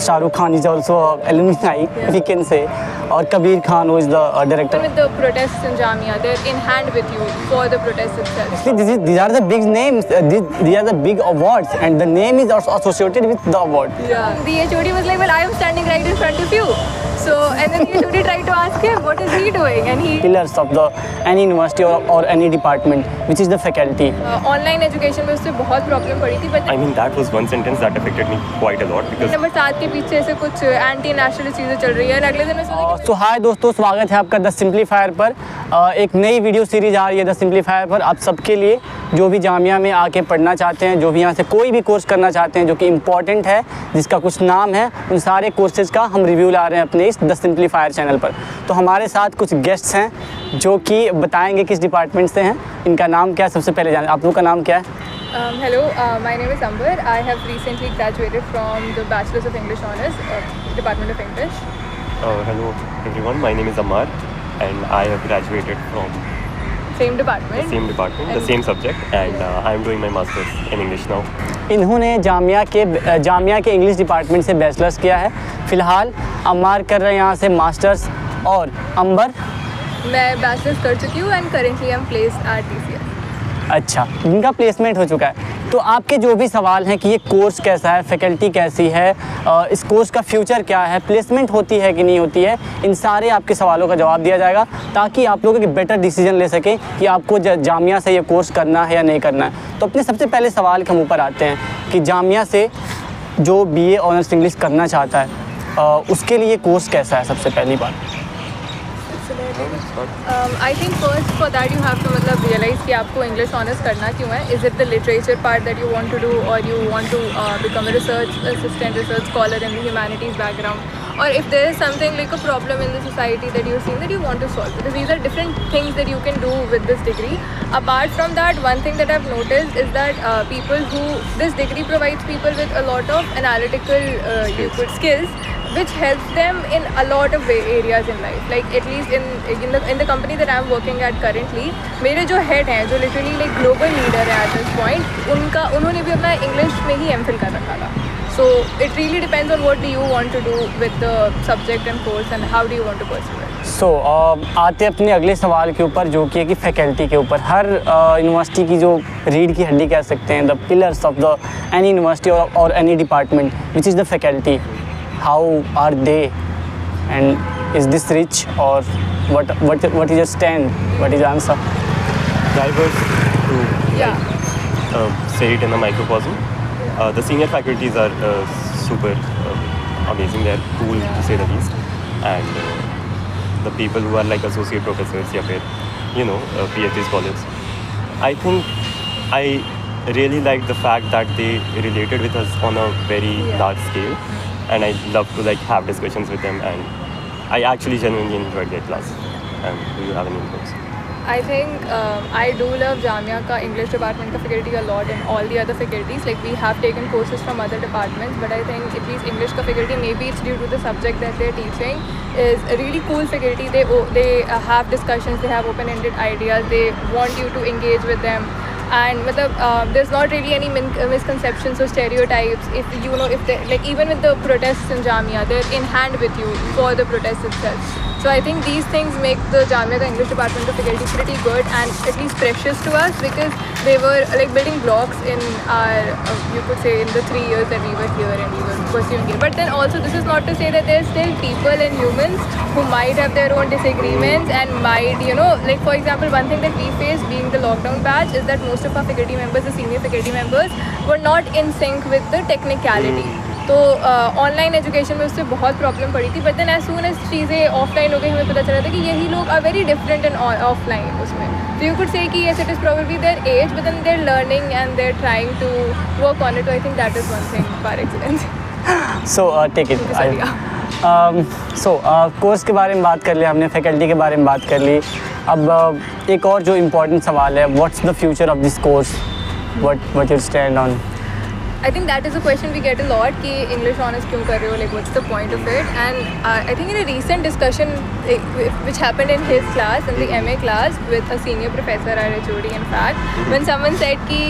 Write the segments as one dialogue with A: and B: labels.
A: Shahrukh Khan is also alumni, we can say, or Kabir Khan, who is the director.
B: With the protests in Jamia, they're in hand with you for the protests itself.
A: See, these are the big names, these are the big awards, and the name is also associated with the award.
B: Yeah. The HOD was like, well, I am standing right in front of you. So, and then the HOD tried to ask him, what is he doing? And he...
A: Pillars of the any university or any department, which is the faculty.
B: Online education में उससे बहुत problem पड़ी थी. But
C: I mean, that was one sentence that affected me quite a lot because...
B: number 7 के पीछे से कुछ anti-national चीज़ें चल रही है. अगले दिन में
A: तो हाय दोस्तों, स्वागत है आपका द सिंप्लीफायर पर. एक नई वीडियो सीरीज आ रही है द सिंप्लीफायर पर आप सबके लिए, जो भी जामिया में आके पढ़ना चाहते हैं, जो भी यहाँ से कोई भी कोर्स करना चाहते हैं जो कि इम्पॉर्टेंट है, जिसका कुछ नाम है, उन सारे कोर्सेज का हम रिव्यू ला रहे हैं अपने इस द सिंप्लीफायर चैनल पर. तो हमारे साथ कुछ गेस्ट्स हैं जो कि बताएंगे किस डिपार्टमेंट से हैं, इनका नाम क्या है. सबसे पहले जाने आप लोग का नाम क्या है?
B: Hello, my name is Amber. I have recently graduated from the Bachelor's of English Honours, Department of English.
C: Hello everyone, my name is Amar and I have graduated from
B: Same department.
C: The same subject, and I am doing my masters in English now.
A: इन्होंने जामिया के English department से bachelors किया है. फ़िलहाल अम्मार कर रहे हैं यहाँ से मास्टर्स, और अंबर
B: मैं बैचलर्स कर चुकी हूँ and currently I am placed at TCS.
A: अच्छा, इनका प्लेसमेंट हो चुका है. तो आपके जो भी सवाल हैं कि ये कोर्स कैसा है, फैकल्टी कैसी है, इस कोर्स का फ्यूचर क्या है, प्लेसमेंट होती है कि नहीं होती है, इन सारे आपके सवालों का जवाब दिया जाएगा ताकि आप लोग एक बेटर डिसीजन ले सकें कि आपको जामिया से ये कोर्स करना है या नहीं करना है. तो अपने सबसे पहले सवाल के हम ऊपर आते हैं कि जामिया से जो BA ऑनर्स इंग्लिश करना चाहता है उसके लिए कोर्स कैसा है. सबसे पहली बात
B: I think first for that you have to मतलब realize कि आपको English honors करना क्यों है. Is it the literature part that you want to do, or you want to become a research assistant, research scholar in the humanities background, or if there is something like a problem in the society that you've seen that you want to solve, because these are different things that you can do with this degree. Apart from that, one thing that I've noticed is that this degree provides people with a lot of analytical skills which helps them in a lot of areas in life. Like at least in the company that I'm working at currently, मेरे जो head हैं, जो literally like global leader है at this point, उन्होंने भी अपना English में ही MPhil कर रखा था. So it really depends on what do you want to do with the subject and course and how do you want to pursue it.
A: So आते अपने अगले सवाल के ऊपर, जो कि है कि फैकल्टी के ऊपर. हर यूनिवर्सिटी की जो रीढ़ की हड्डी कह सकते हैं, the pillars of the any university और any department, which is the faculty. How are they, and is this rich, or what is your stand? What is the answer?
C: Diverse to say it in a microcosm. The senior faculties are super amazing. They are cool to say the least, and the people who are like associate professors, या फिर PhD scholars. I think I really like the fact that they related with us on a very large scale. And I love to like have discussions with them, and I actually genuinely enjoyed their class. And do you have any inputs?
B: I think I do love Jamia ka English department ka faculty a lot, and all the other faculties. Like we have taken courses from other departments, but I think at least English ka faculty, maybe it's due to the subject that they're teaching, is a really cool faculty. They have discussions, they have open-ended ideas, they want you to engage with them. And there's not really any misconceptions or stereotypes. If they, like even with the protests in Jamia, they're in hand with you for the protests itself. So I think these things make the Jamia the English department of faculty pretty good and at least precious to us, because they were like building blocks in our you could say in the 3 years that we were here and we were pursuing it. But then also this is not to say that there's still people and humans who might have their own disagreements and might like for example, one thing that we faced being the lockdown batch is that most of our faculty members, the senior faculty members, were not in sync with the technicality. तो online education में उससे बहुत problem पड़ी थी. But then as soon as चीज़ें offline हो गई, हमें पता चला था कि यही लोग are very different in offline उसमें. तो यू कुड से कि yes it is probably their age, but then they're learning and they're trying to work on it. I think that is one thing for excellence.
A: So take it. Course के बारे में बात कर लिया हमने, faculty के बारे में बात कर ली. अब एक और जो इम्पोर्टेंट सवाल है, what's the future of this course, what you stand on?
B: I think that is a question we get a lot कि English honors क्यों कर रहे हो, like what's the point of it. And I think in a recent discussion which happened in his class, in the MA class with a senior professor at HOD in fact, when someone said कि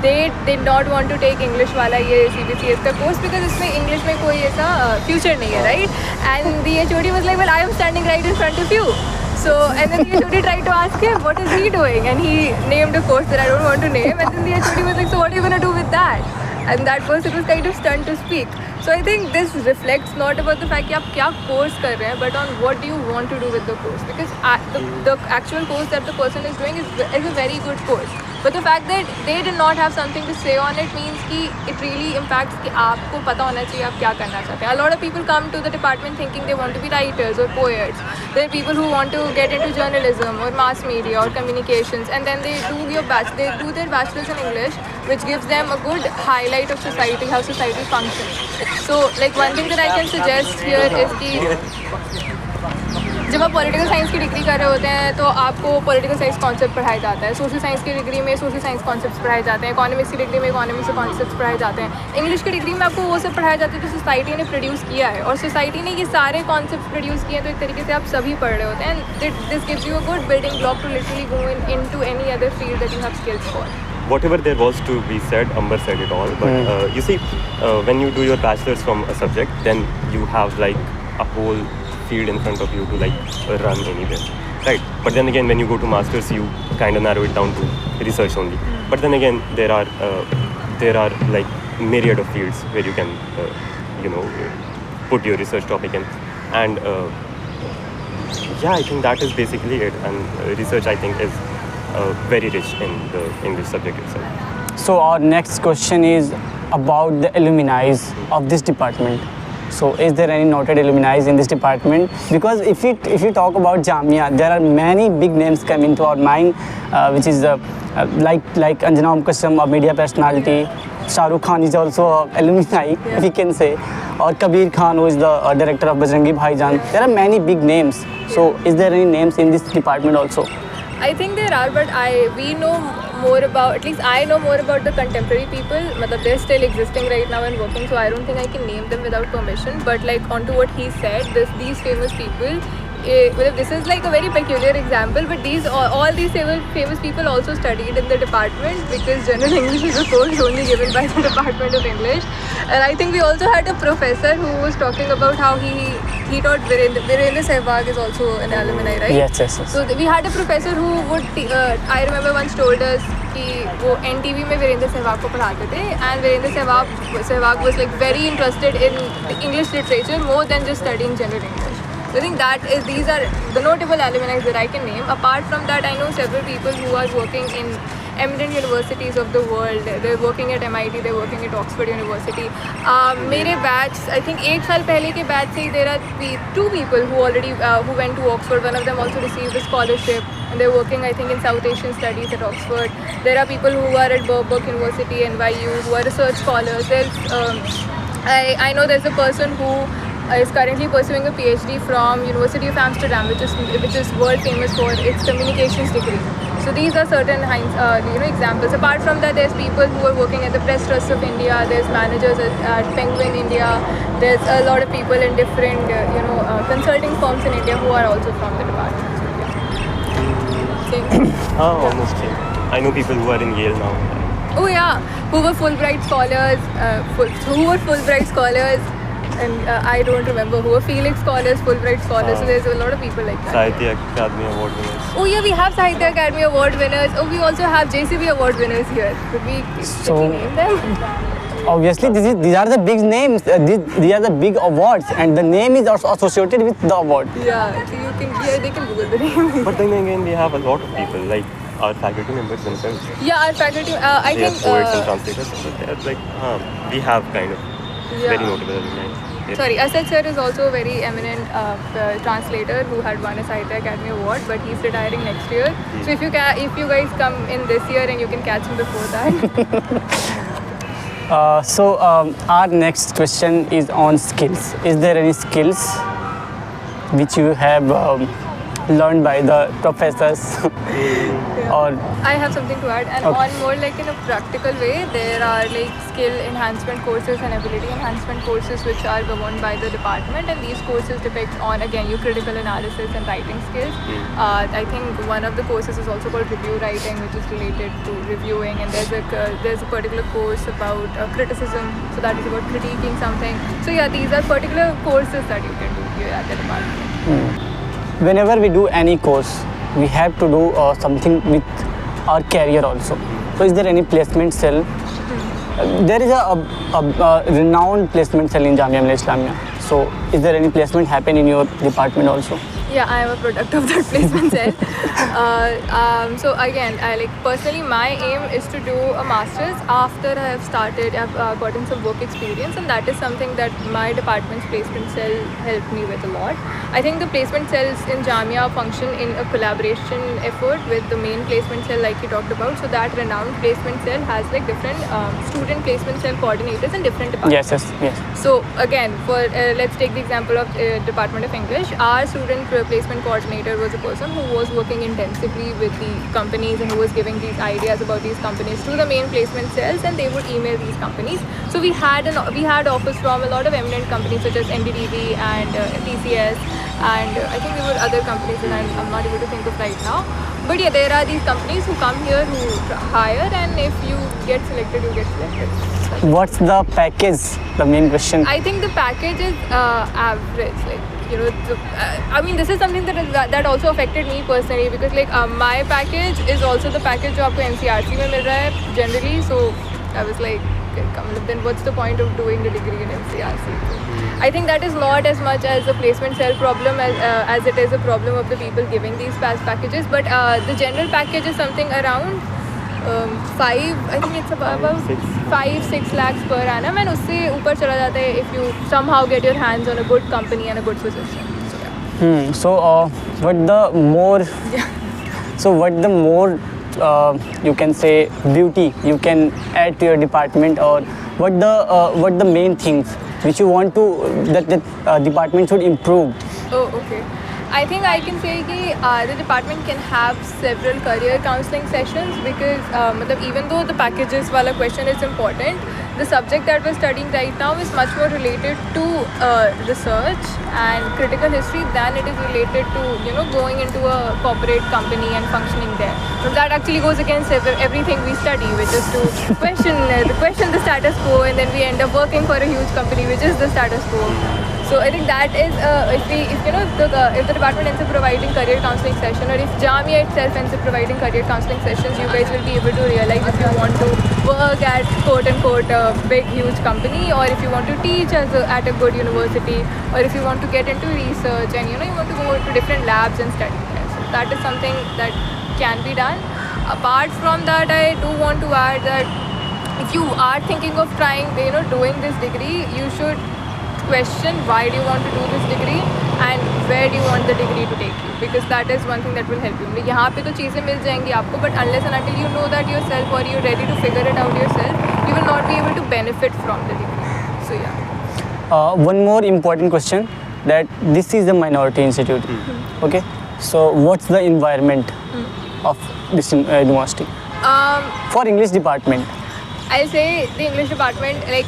B: they did not want to take English वाला ये CBCS का course because इसमें English में कोई ऐसा future नहीं है, right? And the HOD was like, well, I am standing right in front of you. So, and then the HOD tried to ask him, what is he doing? And he named a course that I don't want to name. And then the HOD was like, so what are you going to do with that? And that person was kind of stunned to speak. So I think this reflects not about the fact कि आप क्या course कर रहे हैं, but on what do you want to do with the course. Because the actual course that the person is doing is a very good course. But the fact that they did not have something to say on it means कि it really impacts कि आपको पता होना चाहिए आप क्या करना चाहते हैं. A lot of people come to the department thinking they want to be writers or poets. There are people who want to get into journalism or mass media or communications, and then they do their bachelor's in English, which gives them a good highlight of society, how society functions. So, like one thing that I can suggest here is कि जब आप political science की degree कर रहे होते हैं तो आपको पॉलिटिकल साइंस कॉन्सेप्ट पढ़ाया जाता है, सोशल साइंस की डिग्री में सोशल साइंस कॉन्सेप्ट्स पढ़ाए जाते हैं, इकोनॉमिक्स की डिग्री में इकोनॉमिक्स के कॉन्सेप्ट्स पढ़ाए जाते हैं, इंग्लिश की डिग्री में आपको वो सब पढ़ाया जाता है जो सोसाइटी ने प्रोड्यूस किया है, और सोसाइटी ने ये सारे कॉन्सेप्ट्स प्रोड्यूस किए हैं तो एक तरीके से आप सभी पढ़ रहे होते हैं. And this gives you a good building block to literally go into any other field that you have skills for.
C: Whatever there was to be said, Amber said it all. But you see, when you do your bachelor's from a subject, then you have like a whole field in front of you to like run anywhere, right? But then again, when you go to masters, you kind of narrow it down to research only. But then again, there are like myriad of fields where you can put your research topic in, and yeah, I think that is basically it. And research, I think, is very rich in the English subject itself.
A: So our next question is about the alumni of this department. So is there any noted alumni in this department? Because if you talk about Jamia, there are many big names come into our mind, which is like Anjana Kasam, a media personality. Shah Rukh Khan is also alumni, we can say. Or Kabir Khan, who is the director of Bajrangi Bhaijaan. There are many big names. So is there any names in this department also?
B: I think there are, but we know more about, at least I know more about the contemporary people. They're still existing right now and working, so I don't think I can name them without permission. But like onto what he said, these famous people, this is like a very peculiar example, but all these famous people also studied in the department, because general English is a course only given by the Department of English. And I think we also had a professor who was talking about how he taught Virendra Sehwag is also an alumni, right?
A: Yes.
B: So we had a professor who would, I remember once told us कि वो NTV में वीरेंद्र सहवाग को पढ़ाते थे, and Virendra Sehwag was like very interested in English literature more than just studying general English. So I think these are the notable alumni that I can name. Apart from that, I know several people who are working in eminent universities of the world. They're working at MIT, they're working at Oxford University. मेरे batch, I think एक साल पहले के batch से there are two people who already who went to Oxford. One of them also received a scholarship, and they're working, I think, in South Asian studies at Oxford. There are people who are at Birkbeck University, NYU, who are research scholars. I know there's a person who is currently pursuing a PhD from University of Amsterdam, which is world famous for its communications degree. So these are certain examples. Apart from that, there's people who are working at the Press Trust of India. There's managers at Penguin India. There's a lot of people in different consulting firms in India who are also from the department.
C: Almost same. I know people who are in Yale now.
B: Oh yeah, who were Fulbright scholars. And I don't remember who are Felix scholars, Fulbright scholars. So there's a lot of people like that.
C: Sahitya Academy Award winners.
B: Oh yeah, we have Sahitya Academy Award winners. Oh, we also have JCB Award winners here. Could we name them?
A: Obviously, these are the big names. These are the big awards, and the name is also associated with the award.
B: Yeah, so they can Google the name.
C: But then again, we have a lot of people like our faculty members themselves.
B: Yeah, our faculty. I
C: they
B: think
C: poets and translators. So they're like, we have kind of very notable alumni. Yes.
B: Sorry, Asad sir is also a very eminent translator who had won a Sahitya Academy Award, but he's retiring next year. So if you guys come in this year, and you can catch him before that.
A: So our next question is on skills. Is there any skills which you have learned by the professors?
B: Yeah.
A: और
B: I have something to add, and
A: Okay.
B: on more like in a practical way, there are like skill enhancement courses and ability enhancement courses which are governed by the department, and these courses depict on again your critical analysis and writing skills. I think one of the courses is also called review writing, which is related to reviewing, and there's a particular course about criticism, so that is about critiquing something. So yeah, these are particular courses that you can do here at the department.
A: whenever we do any course, we have to do something with our career also. So is there any placement cell? There is a renowned placement cell in Jamia Millia Islamia. So is there any placement happen in your department also?
B: Yeah, I am a product of that placement cell. So again, I like personally my aim is to do a master's after I have started. I've gotten some work experience, and that is something that my department's placement cell helped me with a lot. I think the placement cells in Jamia function in a collaboration effort with the main placement cell, like you talked about. So that renowned placement cell has like different student placement cell coordinators in different departments.
A: Yes.
B: So again, for let's take the example of Department of English. Our student placement coordinator was a person who was working intensively with the companies and who was giving these ideas about these companies to the main placement cells, and they would email these companies. So we had offers from a lot of eminent companies such as NDTV and TCS, and I think there were other companies that I'm not able to think of right now. But yeah, there are these companies who come here who hire, and if you get selected, you get selected.
A: What's the package? The main question.
B: I think the package is average. Like, you know, I mean, this is something that also affected me personally, because like my package is also the package जो आपको NCRT में मिल रहा है generally. So I was like, then what's the point of doing the degree in NCRT? I think that is not as much as a placement cell problem as it is a problem of the people giving these packages. But the general package is something around 5-6 lakhs per annum, and उससे ऊपर चला जाता है if you somehow get your hands on a good company and a good position. So yeah.
A: What the more you can say beauty you can add to your department, or what the main things which you want to that department should improve?
B: Oh, okay. I think I can say that the department can have several career counseling sessions, because even though the packages wala question is important, the subject that we're studying right now is much more related to research and critical history than it is related to, you know, going into a corporate company and functioning there. So that actually goes against everything we study, which is to question the status quo, and then we end up working for a huge company, which is the status quo. So I think that is if the department ends up providing career counseling session, or if Jamia itself ends up providing career counseling sessions, you guys will be able to realize if you want to work at quote unquote a big huge company, or if you want to teach at a good university, or if you want to get into research and you want to go to different labs and study there. So that is something that can be done. Apart from that, I do want to add that if you are thinking of trying doing this degree, you should question why do you want to do this degree and where do you want the degree to take you, because that is one thing that will help you. यहाँ पे तो चीज़ें मिल जाएंगी आपको, but unless and until you know that yourself or you're ready to figure it out yourself, you will not be able to benefit from the degree. So yeah.
A: One more important question, that this is a minority institute. Okay, so what's the environment of this university for English department?
B: I'll say the English department, like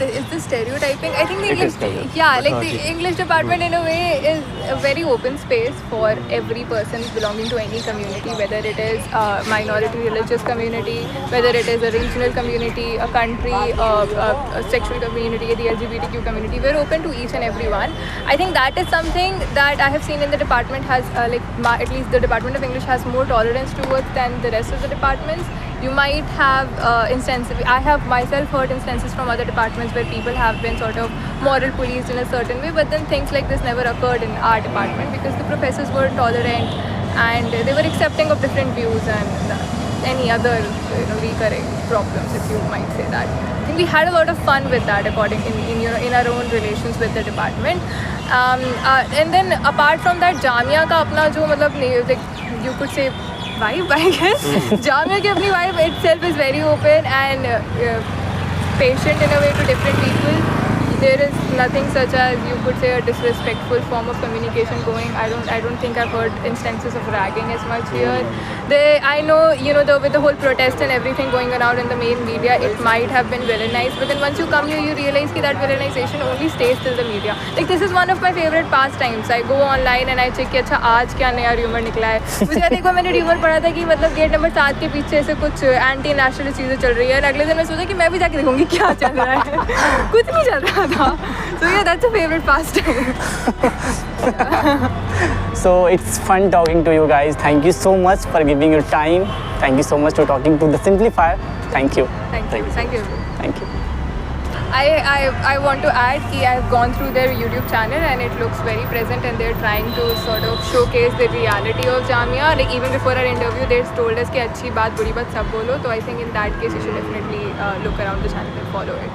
B: is this stereotyping? I think the English, the English department in a way is a very open space for every person belonging to any community, whether it is a minority religious community, whether it is a regional community, a country, a sexual community, the LGBTQ community. We're open to each and every one. I think that is something that I have seen in the department has at least the Department of English has more tolerance towards than the rest of the departments. You might have instances, I have myself heard instances from other departments where people have been sort of moral policed in a certain way, but then things like this never occurred in our department because the professors were tolerant and they were accepting of different views and any other recurring problems, if you might say that. I think we had a lot of fun with that in our own relations with the department. And then apart from that, Jamia ka apna jo you could say vibe, I guess. Jamia ki apni vibe itself is very open and patient in a way to different people. there is nothing such as you could say a disrespectful form of communication going. I don't think I've heard instances of ragging as much here. I know, you know, with the whole protest and everything going around in the main media, it might have been villainized, but then once you come here, you realize that villainization only stays till the media. Like this is one of my favorite pastimes. I go online and I check कि अच्छा आज क्या नया rumor निकला है. मुझे देखो मैंने rumor पढ़ा था कि मतलब गेट नंबर 7 के पीछे से कुछ एंटी नेशनल चीज़ें चल रही है. अगले दिन मैं सोचा कि मैं भी जाके देखूंगी क्या चल रहा है. कुछ नहीं चल रहा था. So yeah, that's a favorite pastime.
A: So it's fun talking to you guys. Thank you so much for giving your time. Thank you so much for talking to the Simplifier. Thank you.
B: Thank you.
A: Thank you.
B: I want to add that I've gone through their YouTube channel and it looks very present and they're trying to sort of showcase the reality of Jamia. Like even before our interview, they told us कि अच्छी बात बुरी बात सब बोलो. So I think in that case you should definitely look around the channel and follow it.